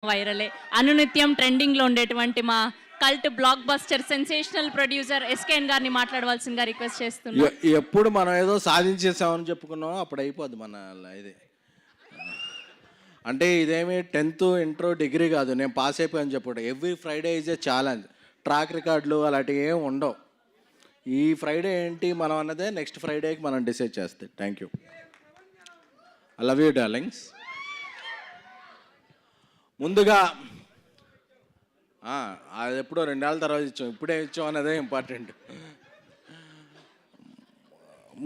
వైరలే అనునిత్యం ట్రెండింగ్లో ఉండేటువంటి మా cult block buster sensational producer SKN గారిని మాట్లాడవలసిందిగా రిక్వెస్ట్ చేస్తున్నాం. ఎప్పుడు మనం ఏదో సాధించేసామని చెప్పుకున్నాం అప్పుడు అయిపోద్ది మన ఇది. అంటే ఇదేమి 10th ఇంటర్ డిగ్రీ కాదు, నేను పాస్ అయిపోయాను చెప్పుడు. Every Friday is a challenge. Track రికార్డులు అలాంటివి ఏమి ఉండవు. ఈ ఫ్రైడే ఏంటి మనం అన్నదే నెక్స్ట్ ఫ్రైడేకి మనం డిసైడ్ చేస్తే. Thank you. I love you darlings. ముందుగా అది ఎప్పుడో 2 ఏళ్ళ తర్వాత ఇచ్చాం, ఇప్పుడే ఇచ్చాం అన్నదే ఇంపార్టెంట్.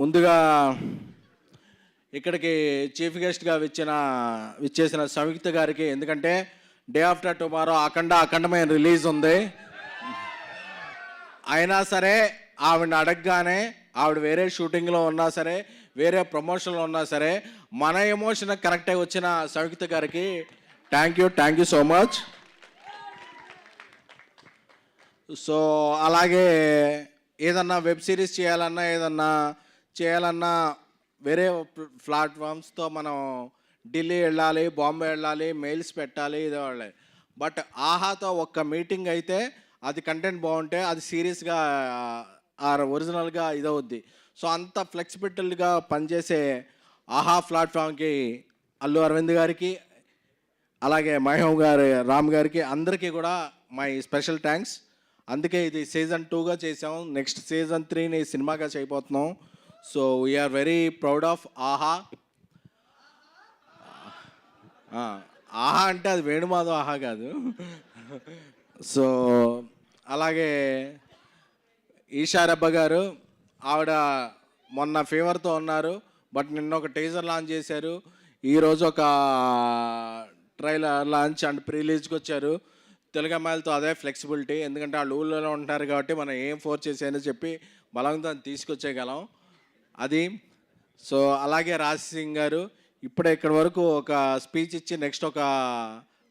ముందుగా ఇక్కడికి చీఫ్ గెస్ట్గా విచ్చేసిన సంయుక్త గారికి, ఎందుకంటే డే ఆఫ్టర్ టుమారో అఖండమైన రిలీజ్ ఉంది. అయినా సరే ఆవిడని అడగగానే ఆవిడ వేరే షూటింగ్లో ఉన్నా సరే, వేరే ప్రమోషన్లో ఉన్నా సరే, మన ఎమోషన్ కరెక్ట్గా వచ్చిన సంయుక్త గారికి thank you so much. So అలాగే ఏదన్నా వెబ్ సిరీస్ చేయాలన్నా వేరే ప్లాట్ఫామ్స్తో మనం ఢిల్లీ వెళ్ళాలి, బాంబే వెళ్ళాలి, మెయిల్స్ పెట్టాలి, ఇదే వాళ్ళే. బట్ ఆహాతో ఒక్క మీటింగ్ అయితే అది కంటెంట్ బాగుంటే అది సీరియస్గా ఒరిజినల్గా ఇదవుద్ది. సో అంత ఫ్లెక్సిబిలిటీగా పనిచేసే ఆహా ప్లాట్ఫామ్కి అల్లు అరవింద్ గారికి, అలాగే మహేవ్ గారు, రామ్ గారికి, అందరికీ కూడా మై స్పెషల్ థ్యాంక్స్. అందుకే ఇది సీజన్ 2గా చేసాం, నెక్స్ట్ సీజన్ 3ని సినిమాగా చేయబోతున్నాం. So we are very proud of Aha. Aha అంటే అది వేణుమాధవ్ ఆహా కాదు. సో అలాగే ఈషారబ్బ గారు, ఆవిడ మొన్న ఫీవర్తో ఉన్నారు, బట్ నిన్న ఒక టీజర్ లాంచ్ చేశారు, ఈరోజు ఒక ట్రైలర్ లాంచ్ అండ్ ప్రీలీజ్కి వచ్చారు. తెలుగు అమ్మాయిలతో అదే ఫ్లెక్సిబిలిటీ, ఎందుకంటే వాళ్ళు ఊళ్ళో ఉంటారు కాబట్టి మనం ఏం ఫోర్స్ చేసాయని చెప్పి బలంతో తీసుకొచ్చేయగలం అది. సో అలాగే రాజ్ సింగ్ గారు ఇప్పుడే ఇక్కడి వరకు ఒక స్పీచ్ ఇచ్చి నెక్స్ట్ ఒక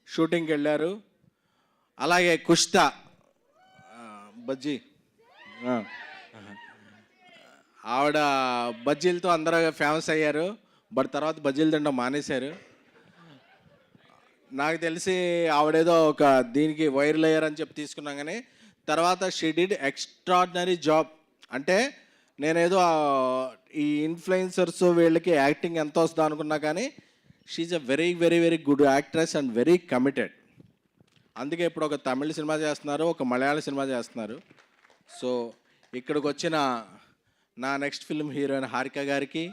షూటింగ్కి వెళ్ళారు. అలాగే కుష్తా బజ్జీ, ఆవిడ బజ్జీలతో అందరూ ఫేమస్ అయ్యారు, బట్ తర్వాత బజ్జీలు తినడం మానేశారు. నాకు తెలిసి ఆవిడేదో ఒక దీనికి వైరల్ అయ్యారని చెప్పి తీసుకున్నాం, కానీ తర్వాత షీ డిడ్ ఎక్స్ట్రాడినరీ జాబ్. అంటే నేనేదో ఈ ఇన్ఫ్లుయెన్సర్స్ వీళ్ళకి యాక్టింగ్ ఎంత వస్తుందో అనుకున్నా, కానీ she a very very very good actress and very committed. అందుకే ఇప్పుడు ఒక తమిళ సినిమా చేస్తున్నారు, ఒక మలయాళ సినిమా చేస్తున్నారు. సో ఇక్కడికి వచ్చిన నా నెక్స్ట్ ఫిల్మ్ హీరోయిన్ హారిక గారికి,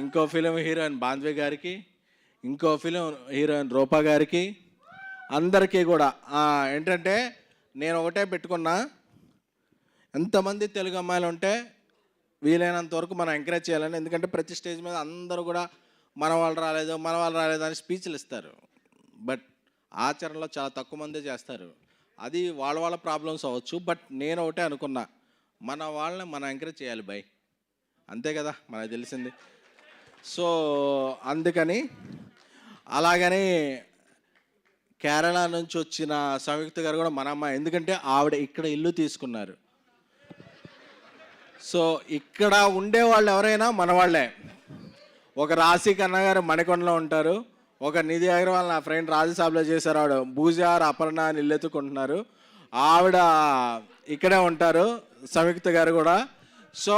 ఇంకో ఫిలిం హీరోయిన్ బాంధ్వే గారికి, ఇంకో ఫిలిం హీరోయిన్ రూపా గారికి, అందరికీ కూడా ఏంటంటే నేను ఒకటే పెట్టుకున్నా, ఎంతమంది తెలుగు అమ్మాయిలు ఉంటే వీలైనంత వరకు మనం ఎంకరేజ్ చేయాలని. ఎందుకంటే ప్రతి స్టేజ్ మీద అందరూ కూడా మన వాళ్ళు రాలేదు అని స్పీచ్లు ఇస్తారు, బట్ ఆచరణలో చాలా తక్కువ మందే చేస్తారు. అది వాళ్ళ ప్రాబ్లమ్స్ అవ్వచ్చు, బట్ నేను ఒకటే అనుకున్నా, మన వాళ్ళని మనం ఎంకరేజ్ చేయాలి బై, అంతే కదా మనకు తెలిసింది. సో అందుకని అలాగని కేరళ నుంచి వచ్చిన సంయుక్త గారు కూడా మన అమ్మాయి, ఎందుకంటే ఆవిడ ఇక్కడ ఇల్లు తీసుకున్నారు. సో ఇక్కడ ఉండేవాళ్ళు ఎవరైనా మన వాళ్ళే. ఒక రాశి కన్నా గారు మణికొండలో ఉంటారు, ఒక నిధి అగర్వాల్ నా ఫ్రెండ్ రాజసాబ్లో చేశారు, ఆవిడ భూజార్ అపర్ణ అని ఇల్లు ఎత్తుకుంటున్నారు, ఆవిడ ఇక్కడే ఉంటారు, సంయుక్త గారు కూడా. సో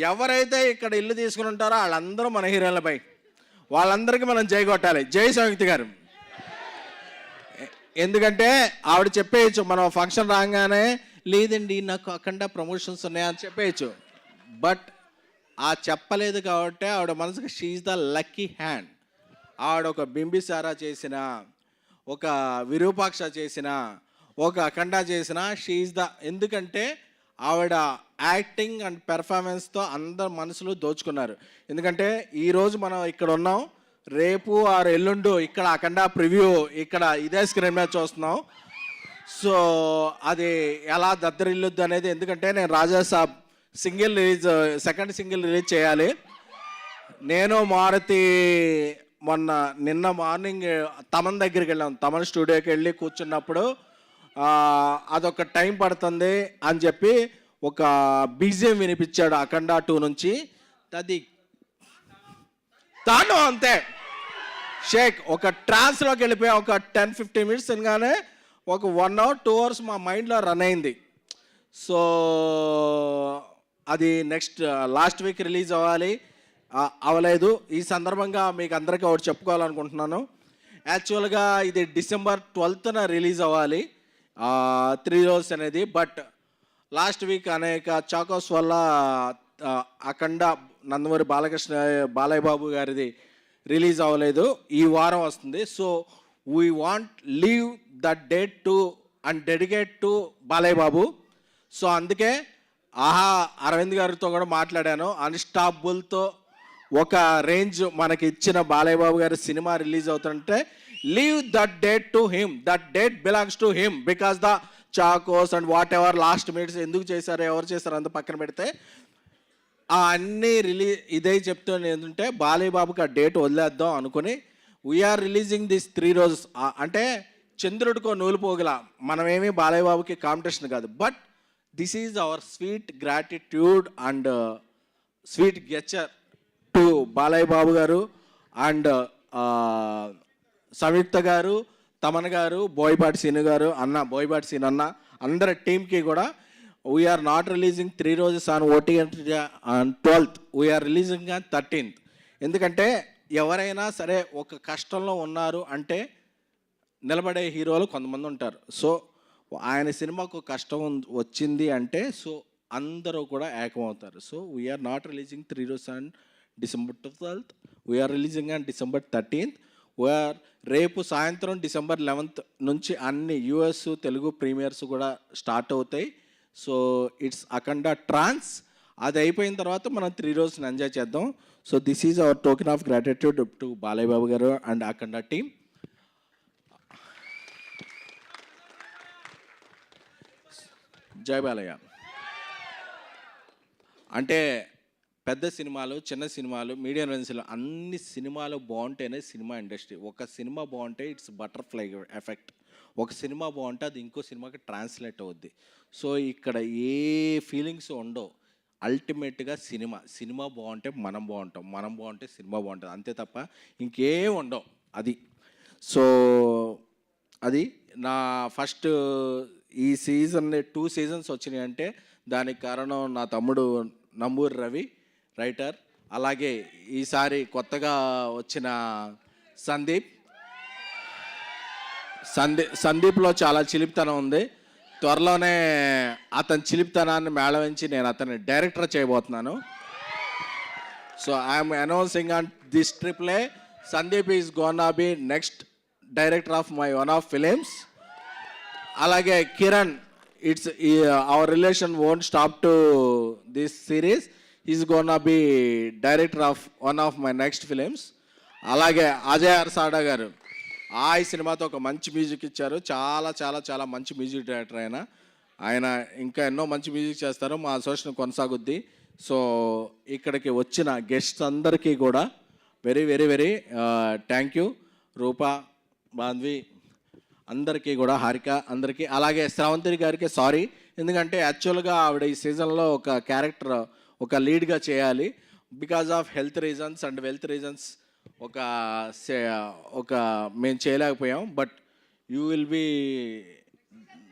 ఎవరైతే ఇక్కడ ఇల్లు తీసుకుని ఉంటారో వాళ్ళందరూ మన హీరోయిన్లపై, వాళ్ళందరికీ మనం జై కొట్టాలి. జై సంయుక్త గారు. ఎందుకంటే ఆవిడ చెప్పేయచ్చు, మనం ఫంక్షన్ రాగానే లేదండి నాకు అఖండ ప్రమోషన్స్ ఉన్నాయని చెప్పేయచ్చు, బట్ చెప్పలేదు కాబట్టి ఆవిడ మనసుకి షీఈ్ ద లక్కీ హ్యాండ్. ఆవిడ ఒక బింబిసారా చేసిన, ఒక విరూపాక్ష చేసిన, ఒక అఖండ చేసిన, షీఈ్ ద, ఎందుకంటే ఆవిడ యాక్టింగ్ అండ్ పెర్ఫార్మెన్స్తో అందరు మనసులు దోచుకున్నారు. ఎందుకంటే ఈరోజు మనం ఇక్కడ ఉన్నాం, రేపు ఆరు ఎల్లుండు ఇక్కడ అఖండ ప్రివ్యూ ఇక్కడ ఇదే స్క్రీన్ మీద చూస్తున్నాం. సో అది ఎలా దద్దరిల్లుద్ది అనేది, ఎందుకంటే నేను రాజాసాబ్ సెకండ్ సింగిల్ రిలీజ్ చేయాలి. నేను మారుతి నిన్న మార్నింగ్ తమన్ దగ్గరికి వెళ్ళాం, తమన్ స్టూడియోకి వెళ్ళి కూర్చున్నప్పుడు అదొక టైం పడుతుంది అని చెప్పి ఒక బీజిఎం వినిపించాడు అఖండ 2 నుంచి, అది తాను అంతే షేక్ ఒక ట్రాన్స్లోకి వెళ్ళిపోయా. ఒక 10-15 మినిట్స్ అనగానే ఒక 1 hour 2 hours మా మైండ్లో రన్ అయింది. సో అది నెక్స్ట్ లాస్ట్ వీక్ రిలీజ్ అవ్వాలి, అవ్వలేదు. ఈ సందర్భంగా మీకు అందరికీ ఒకటి చెప్పుకోవాలనుకుంటున్నాను. యాక్చువల్గా ఇది December 12th రిలీజ్ అవ్వాలి 3 రోజు అనేది. బట్ లాస్ట్ వీక్ అనేక చాకోస్ వల్ల అఖండ నందమూరి బాలయ్య బాబు గారిది రిలీజ్ అవ్వలేదు. ఈ వారం వస్తుంది. So we want leave that date to and dedicate to Balayya Babu. So అందుకే అరవింద్ గారితో కూడా మాట్లాడాను. అన్స్టాపుల్తో ఒక రేంజ్ మనకి ఇచ్చిన బాలయ్య బాబు గారి సినిమా రిలీజ్ అవుతుంటే leave that date to him, that date belongs to him. Because the Chocos and what ever last minutes ఎందుకు చేశారు, ఎవరు చేశారు అంత పక్కన పెడితే అన్నీ ఇదే చెప్తాను. ఏంటంటే బాలయ్య బాబుకి ఆ డేట్ వదిలేద్దాం అనుకుని వీఆర్ రిలీజింగ్ దిస్ 3 రోజెస్. అంటే చంద్రుడికో నూలు పోగల, మనమేమి బాలయ్య బాబుకి కాంపిటీషన్ కాదు. But this is our sweet gratitude and sweet gesture to Balayya Babu garu and సంయుక్త గారు, తమన్ గారు, బోయపాటి సీను గారు, బోయపాటి సీను అన్న, అందరి టీంకి కూడా we are not releasing 3 roses on OTT on 12th. We are releasing on 13th. ఎందుకంటే ఎవరైనా సరే ఒక కష్టంలో ఉన్నారు అంటే నిలబడే హీరోలు కొంతమంది ఉంటారు. సో ఆయన సినిమాకు కష్టం వచ్చింది అంటే సో అందరూ కూడా ఏకమవుతారు. So we are not releasing 3 roses on December 12th. We are releasing on December 13th. We are రేపు సాయంత్రం December 11th నుంచి అన్ని US తెలుగు ప్రీమియర్స్ కూడా స్టార్ట్ అవుతాయి. So it's Akhanda trance. అది అయిపోయిన తర్వాత మనం 3 రోజులు ఎంజాయ్ చేద్దాం. So this is our token of gratitude to Balayya Babu garu and Akhanda team. జై బాలయ్య. అంటే పెద్ద సినిమాలు, చిన్న సినిమాలు, మీడియం రేంజ్లో అన్ని సినిమాలు బాగుంటేనే సినిమా ఇండస్ట్రీ. ఒక సినిమా బాగుంటే ఇట్స్ బటర్ఫ్లై ఎఫెక్ట్. ఒక సినిమా బాగుంటే అది ఇంకో సినిమాకి ట్రాన్స్లేట్ అవుద్ది. సో ఇక్కడ ఏ ఫీలింగ్స్ ఉండవు. అల్టిమేట్గా సినిమా బాగుంటే మనం బాగుంటాం, మనం బాగుంటే సినిమా బాగుంటుంది, అంతే తప్ప ఇంకేం ఉండవు. అది సో అది నా ఫస్ట్ ఈ సీజన్ 2 seasons వచ్చినాయి అంటే దానికి కారణం నా తమ్ముడు నంబూరి రవి, రైటర్. అలాగే ఈసారి కొత్తగా వచ్చిన సందీప్లో చాలా చిలిపితనం ఉంది. త్వరలోనే అతని చిలిపితనాన్ని మేళవించి నేను అతన్ని డైరెక్టర్ చేయబోతున్నాను. So I'm announcing on this ట్రిప్లే Sandeep is gonna be next director of my one of films. అలాగే Kiran, it's our relation won't stop to this series. Is gonna be director of one of my next films. అలాగే అజయ్ అర్సాడా గారు ఈ సినిమాతో ఒక మంచి music ఇచ్చారు. చాలా చాలా చాలా మంచి మ్యూజిక్ డైరెక్టర్ ఆయన ఇంకా ఎన్నో మంచి మ్యూజిక్ చేస్తారు. మా అసోసియేషన్ కొనసాగుద్ది. సో ఇక్కడికి వచ్చిన గెస్ట్స్ అందరికీ కూడా very very very thank you. Roopa, Bandhavi అందరికీ కూడా, హారిక అందరికీ, అలాగే శ్రావంతి గారికి సారీ. ఎందుకంటే యాక్చువల్గా ఆవిడ ఈ సీజన్లో ఒక క్యారెక్టర్, ఒక లీడ్గా చేయాలి. Because of health reasons and wealth reasons ఒక మేము చేయలేకపోయాం. But you will be.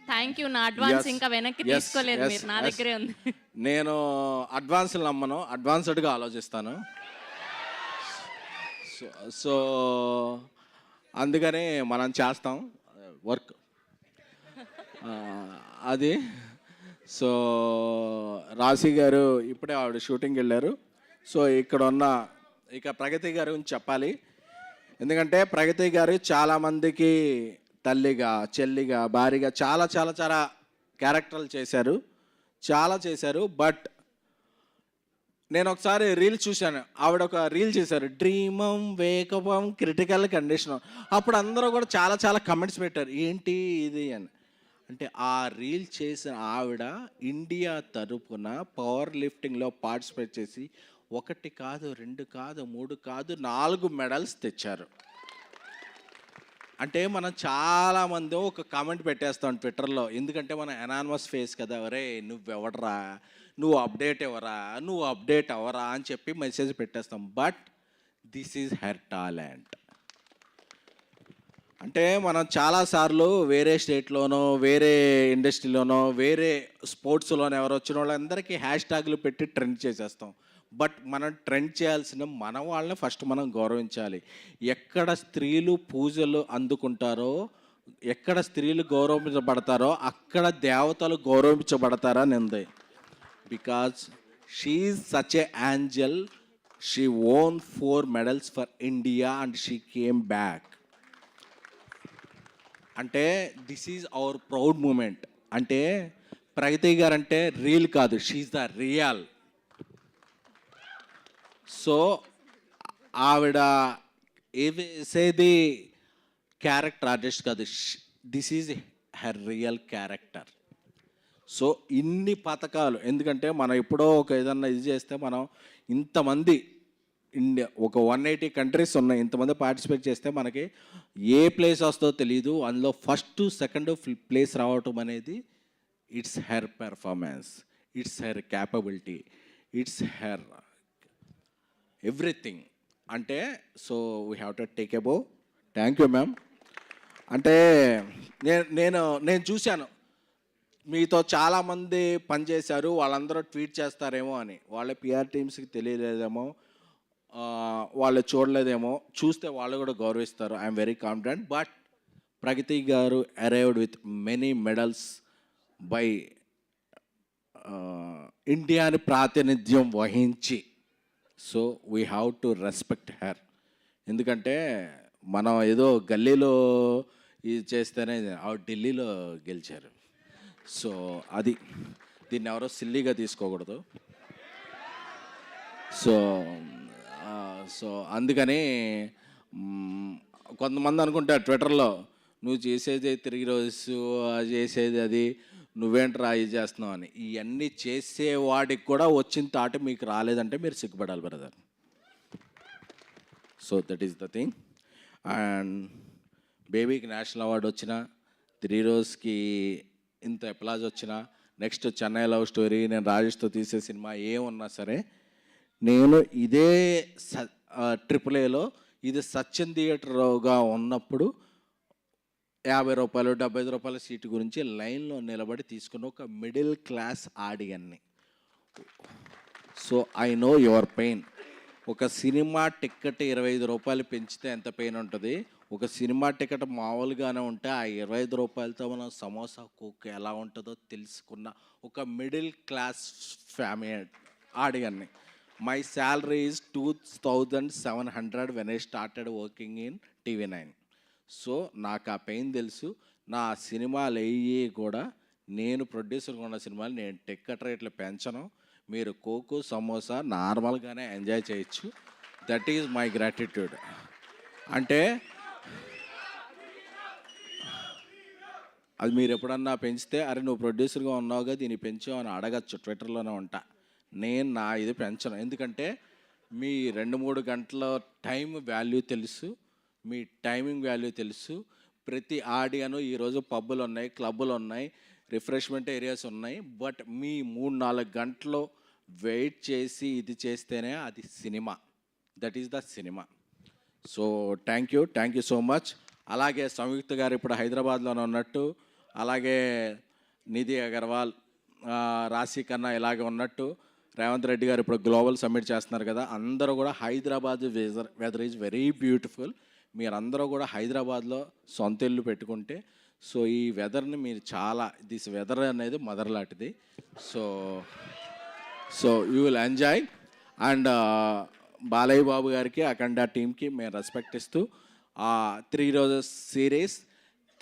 Thank you. నా అడ్వాన్స్ ఇంకా వెనక్కి తీసుకోలేదు మీరు, నా దగ్గరే ఉంది. నేను అడ్వాన్స్లు నమ్మను, అడ్వాన్స్డ్గా ఆలోచిస్తాను. సో అందుకని మనం చేస్తాం వర్క్ అది. సో రాశి గారు ఇప్పుడే ఆవిడ షూటింగ్కి వెళ్ళారు. సో ఇక్కడ ఉన్న ప్రగతి గారి గురించి చెప్పాలి. ఎందుకంటే ప్రగతి గారు చాలామందికి తల్లిగా, చెల్లిగా, భార్యగా చాలా చాలా చాలా క్యారెక్టర్లు చేశారు. బట్ నేను ఒకసారి రీల్ చూశాను. ఆవిడ ఒక రీల్ చేశారు, డ్రీమం, వేకపం, క్రిటికల్ కండిషన్. అప్పుడు అందరూ కూడా చాలా చాలా కమెంట్స్ పెట్టారు, ఏంటి ఇది అని. అంటే ఆ రీల్ చేసిన ఆవిడ ఇండియా తరపున పవర్ లిఫ్టింగ్లో పార్టిసిపేట్ చేసి 1 కాదు, 2 కాదు, 3 కాదు, 4 మెడల్స్ తెచ్చారు. అంటే మనం చాలామంది ఒక కామెంట్ పెట్టేస్తాం ట్విట్టర్లో, ఎందుకంటే మన ఎనానిమస్ ఫేస్ కదా, ఒరే నువ్వెవడరా, నువ్వు అప్డేట్ అవ్వరా అని చెప్పి మెసేజ్ పెట్టేస్తాం. But this is her talent. అంటే మనం చాలాసార్లు వేరే స్టేట్లోనో వేరే ఇండస్ట్రీలోనో వేరే స్పోర్ట్స్లోనో ఎవరు వచ్చిన వాళ్ళందరికీ హ్యాష్ ట్యాగ్లు పెట్టి ట్రెండ్ చేసేస్తాం. బట్ మనం ట్రెండ్ చేయాల్సిన మన వాళ్ళని ఫస్ట్ మనం గౌరవించాలి. ఎక్కడ స్త్రీలు పూజలు అందుకుంటారో, ఎక్కడ స్త్రీలు గౌరవించబడతారో అక్కడ దేవతలు గౌరవించబడతారని ఉంది. Because she is such a angel. She won 4 medals for India and she came back. అంటే this is our proud moment. అంటే ప్రగతి గారు అంటే రీల్ కాదు, షీఈ్ ద రియల్. సో ఆవిడ వేసేది క్యారెక్టర్ ఆర్టిస్ట్ కాదు, this is her real character. So ఇన్ని పథకాలు, ఎందుకంటే మనం ఎప్పుడో ఒక ఏదన్నా ఇది చేస్తే మనం ఇంతమంది ఇండియా ఒక 180 కంట్రీస్ ఉన్నాయి, ఇంతమంది పార్టిసిపేట్ చేస్తే మనకి ఏ ప్లేస్ వస్తుందో తెలియదు. అందులో ఫస్ట్ సెకండ్ ప్లేస్ రావటం అనేది it's her performance, it's her capability, it's her everything. అంటే so we have to take above. Thank you ma'am. అంటే నేను చూశాను మీతో చాలామంది పనిచేశారు, వాళ్ళందరూ ట్వీట్ చేస్తారేమో అని. వాళ్ళ పిఆర్ టీమ్స్కి తెలియలేదేమో, వాళ్ళు చూడలేదేమో, చూస్తే వాళ్ళు కూడా గౌరవిస్తారు. I'm very confident. But Pragathi garu arrived with many medals by ఇండియాని ప్రాతినిధ్యం వహించి. So we have to respect her. ఎందుకంటే మనం ఏదో గల్లీలో ఇది చేస్తేనే ఆవిడ ఢిల్లీలో గెలిచారు. సో అది దీన్ని ఎవరో సిల్లీగా తీసుకోకూడదు. సో అందుకని కొంతమంది అనుకుంటారు ట్విట్టర్లో, నువ్వు చేసేది 3 రోజు చేసేది అది, నువ్వేంట్రా ఇది చేస్తున్నావు అని. ఇవన్నీ చేసేవాడికి కూడా వచ్చిన తాట మీకు రాలేదంటే మీరు సిగ్గుపడాలి brother. So that is the thing. And బేబీకి నేషనల్ అవార్డు వచ్చిన, 3 రోజుకి ఇంత అప్లాజ్ వచ్చిన, నెక్స్ట్ చెన్నై లవ్ స్టోరీ, నేను రాజేష్తో తీసే సినిమా ఏమున్నా సరే, నేను ఇదే AAAలో ఇది సత్యం థియేటర్గా ఉన్నప్పుడు 50 రూపాయలు 75 రూపాయల సీటు గురించి లైన్లో నిలబడి తీసుకున్న ఒక మిడిల్ క్లాస్ ఆడియన్ని. So I know your pain. ఒక సినిమా టికెట్ 25 రూపాయలు పెంచితే ఎంత పెయిన్ ఉంటుంది, ఒక సినిమా టికెట్ మామూలుగానే ఉంటే ఆ 25 రూపాయలతో మనం సమోసా కోక్ ఎలా ఉంటుందో తెలుసుకున్న ఒక మిడిల్ క్లాస్ ఫ్యామిలీ ఆడియన్ని. My salary is 2700 when I started working in TV9. So నాకు ఆ పెయిన్ తెలుసు. నా సినిమాలు అయ్యి కూడా, నేను ప్రొడ్యూసర్గా ఉన్న సినిమాలు నేను టికెట్ రేట్లు పెంచను. మీరు కోకు సమోసా నార్మల్గానే ఎంజాయ్ చేయొచ్చు. That is my gratitude. అంటే అది మీరు ఎప్పుడన్నా పెంచితే, అరే నువ్వు ప్రొడ్యూసర్గా ఉన్నావుగా దీన్ని పెంచావు అని అడగచ్చు, ట్విట్టర్లోనే ఉంటా. నేను నా ఇది పెంచను. ఎందుకంటే మీ 2-3 గంటల టైం వాల్యూ తెలుసు, మీ టైమింగ్ వాల్యూ తెలుసు. ప్రతి ఆడియను ఈరోజు పబ్బులు ఉన్నాయి, క్లబ్బులు ఉన్నాయి, రిఫ్రెష్మెంట్ ఏరియాస్ ఉన్నాయి. బట్ మీ 3-4 గంటలు వెయిట్ చేసి ఇది చేస్తేనే అది cinema. That is the cinema. So thank you so much. అలాగే సంయుక్త గారు ఇప్పుడు హైదరాబాద్లోనే ఉన్నట్టు, అలాగే నిధి అగర్వాల్, రాశి కన్నా ఇలాగే ఉన్నట్టు, రేవంత్ రెడ్డి గారు ఇప్పుడు గ్లోబల్ సమ్మిట్ చేస్తున్నారు కదా, అందరూ కూడా Hyderabad weather is very beautiful. మీరందరూ కూడా హైదరాబాద్లో సొంత ఇల్లు పెట్టుకుంటే, సో ఈ వెదర్ని మీరు చాలా, దిస్ వెదర్ అనేది మదర్ లాంటిది. So you will enjoy. And Balayya Babu గారికి, అఖండ టీమ్కి మేము రెస్పెక్ట్ ఇస్తూ 3 రోజెస్ సిరీస్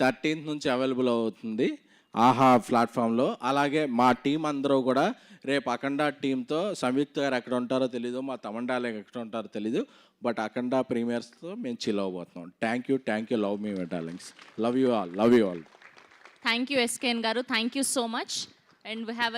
13th నుంచి అవైలబుల్ అవుతుంది ఆహా ప్లాట్ఫామ్లో. అలాగే మా టీం అందరూ కూడా రేపు అఖండ టీంతో, సంయుక్త గారు ఎక్కడ ఉంటారో తెలీదు, మా తమండాలు ఎక్కడ ఉంటారో తెలీదు, బట్ అఖండ ప్రీమియర్స్తో మేము చిల్ అవ్వబోతున్నాం. Thank you. Love me darlings. Love you all. Thank you SKN garu. Thank you so much. And we have